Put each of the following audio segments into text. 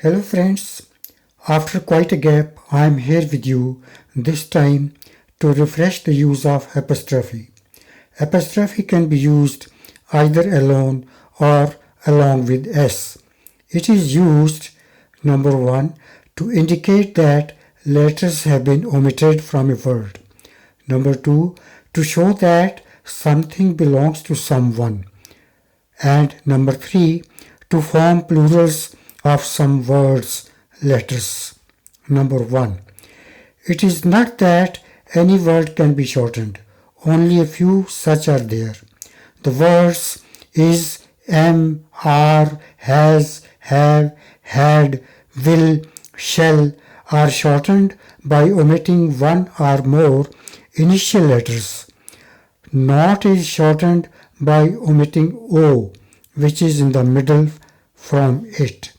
Hello friends, after quite a gap I am here with you this time to refresh the use of apostrophe. Apostrophe can be used either alone or along with s. It is used, number 1, to indicate that letters have been omitted from a word. Number 2, to show that something belongs to someone. And number 3, to form plurals of some words, letters. Number 1. It is not that any word can be shortened. Only a few such are there. The words is, am, are, has, have, had, will, shall are shortened by omitting one or more initial letters. Not is shortened by omitting O, which is in the middle from it.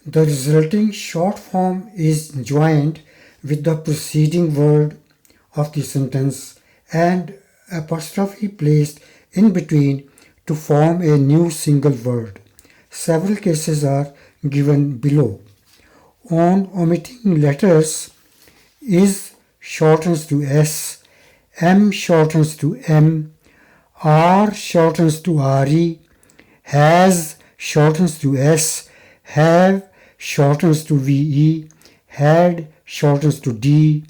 The resulting short form is joined with the preceding word of the sentence and apostrophe placed in between to form a new single word. Several cases are given below. On omitting letters, is shortens to S, M shortens to M, R shortens to RE, has shortens to S, have shortens to VE, had shortens to D,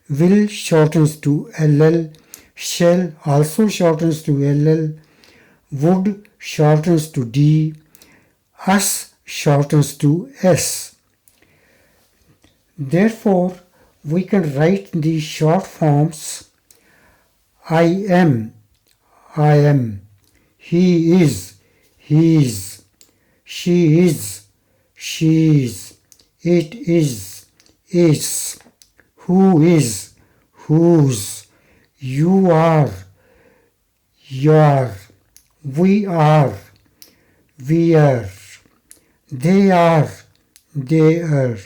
will shortens to LL, shall also shortens to LL, would shortens to D, us shortens to S. Therefore, we can write these short forms: I am, he is, she is, she's, it is, its, who is, whose, you are, your, we are, we're, they are, their,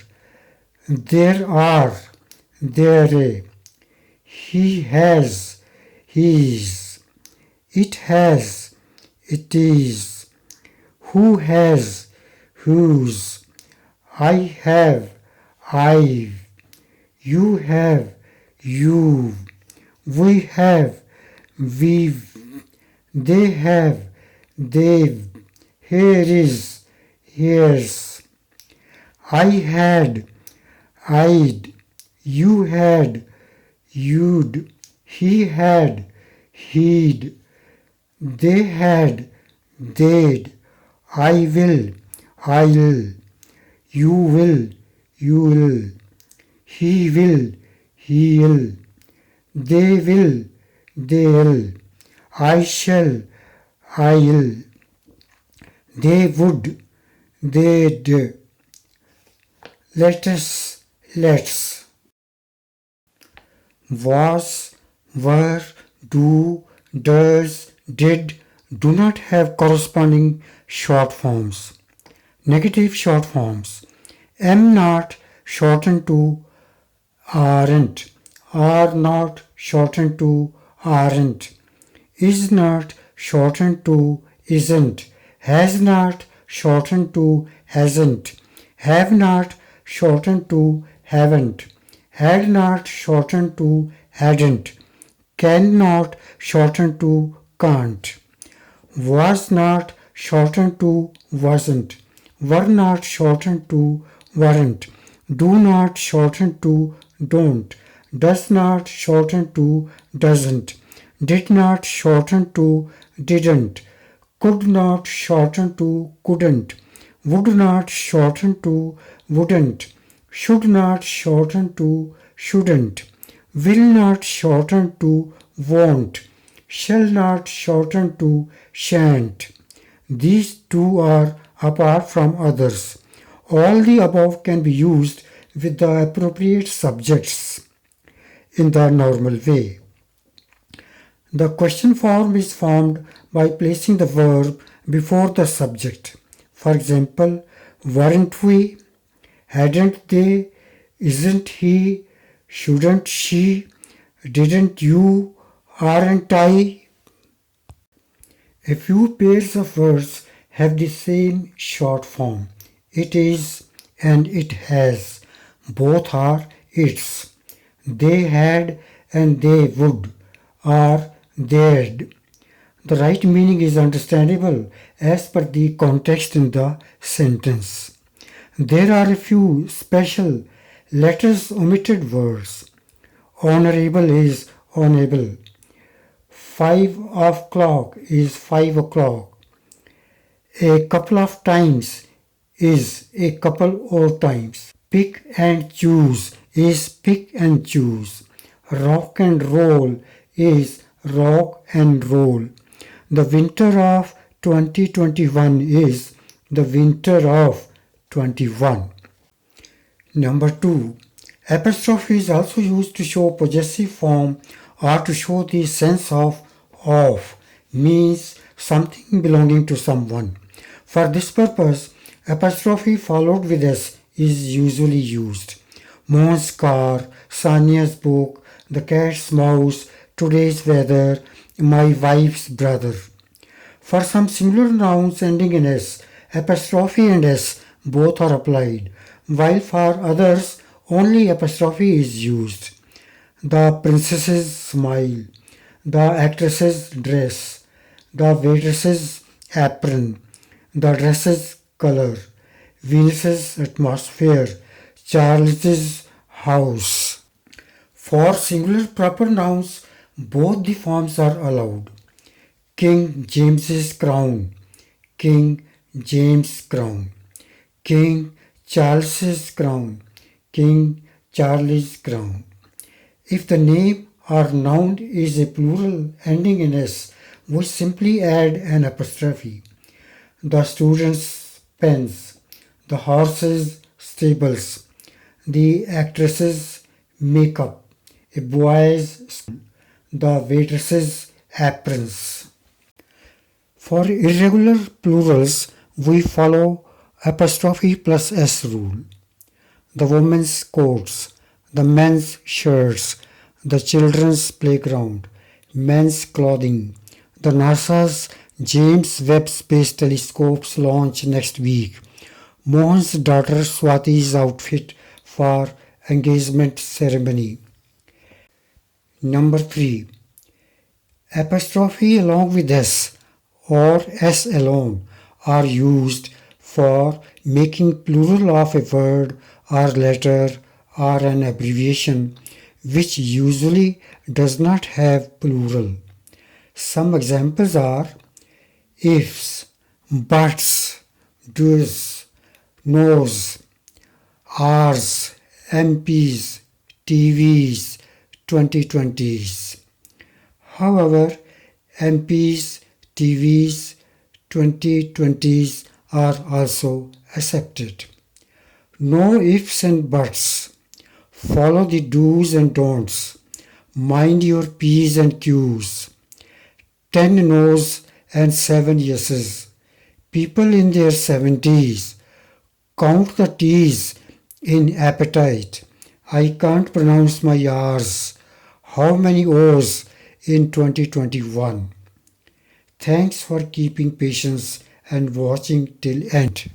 there are, there, he has, his, it has, it is, who has, whose, I have, I've, you have, you've, we have, we've, they have, they've, here is, here's, I had, I'd, you had, you'd, he had, he'd, they had, they'd, I will, I'll, you will, you'll, he will, he'll, they will, they'll, I shall, I'll, they would, they'd, let us, let's. Was, were, do, does, did do not have corresponding short forms. Negative short forms: am not shortened to aren't, are not shortened to aren't, is not shortened to isn't, has not shortened to hasn't, have not shortened to haven't, had not shortened to hadn't, cannot shortened to can't, was not shortened to wasn't, were not shortened to weren't, do not shorten to don't, does not shorten to doesn't, did not shorten to didn't, could not shorten to couldn't, would not shorten to wouldn't, should not shorten to shouldn't, will not shorten to won't, shall not shorten to shan't. These two are apart from others. All the above can be used with the appropriate subjects in the normal way. The question form is formed by placing the verb before the subject. For example, weren't we, hadn't they, isn't he, shouldn't she, didn't you, aren't I. A few pairs of words have the same short form. It is, and it has. Both are its. They had and they would are they'd. The right meaning is understandable as per the context in the sentence. There are a few special letters omitted words. Honorable is honorable. 5 o'clock is 5 o'clock. A couple of times is a couple of times. Pick and choose is pick and choose. Rock and roll is rock and roll. The winter of 2021 is the winter of 21. Number 2. Apostrophe is also used to show possessive form or to show the sense of, means something belonging to someone. For this purpose, apostrophe followed with s is usually used. Mohan's car, Sania's book, the cat's mouse, today's weather, my wife's brother. For some singular nouns ending in s, apostrophe and s both are applied, while for others only apostrophe is used. The princess's smile, the actress's dress, the waitress's apron, the dress's color, Venus's atmosphere, Charles's house. For singular proper nouns, both the forms are allowed. King James's crown, King James' crown. King Charles's crown, King Charlie's crown. If the name or noun is a plural ending in s, we simply add an apostrophe. The student's pens, the horse's stables, the actress's makeup, a boy's school, the waitress's aprons. For irregular plurals, we follow apostrophe plus s rule. The women's coats, the men's shirts, the children's playground, men's clothing. The NASA's James Webb Space Telescope's launch next week. Mohan's daughter Swati's outfit for engagement ceremony. Number 3. Apostrophe along with s or s alone are used for making plural of a word or letter or an abbreviation which usually does not have plural. Some examples are ifs, buts, does, knows, ours, MPs, TVs, 2020s. However, MPs, TVs, 2020s are also accepted. No ifs and buts. Follow the do's and don'ts. Mind your P's and Q's. 10 no's and 7 yeses. People in their 70s. Count the T's in appetite. I can't pronounce my R's. How many O's in 2021? Thanks for keeping patience and watching till end.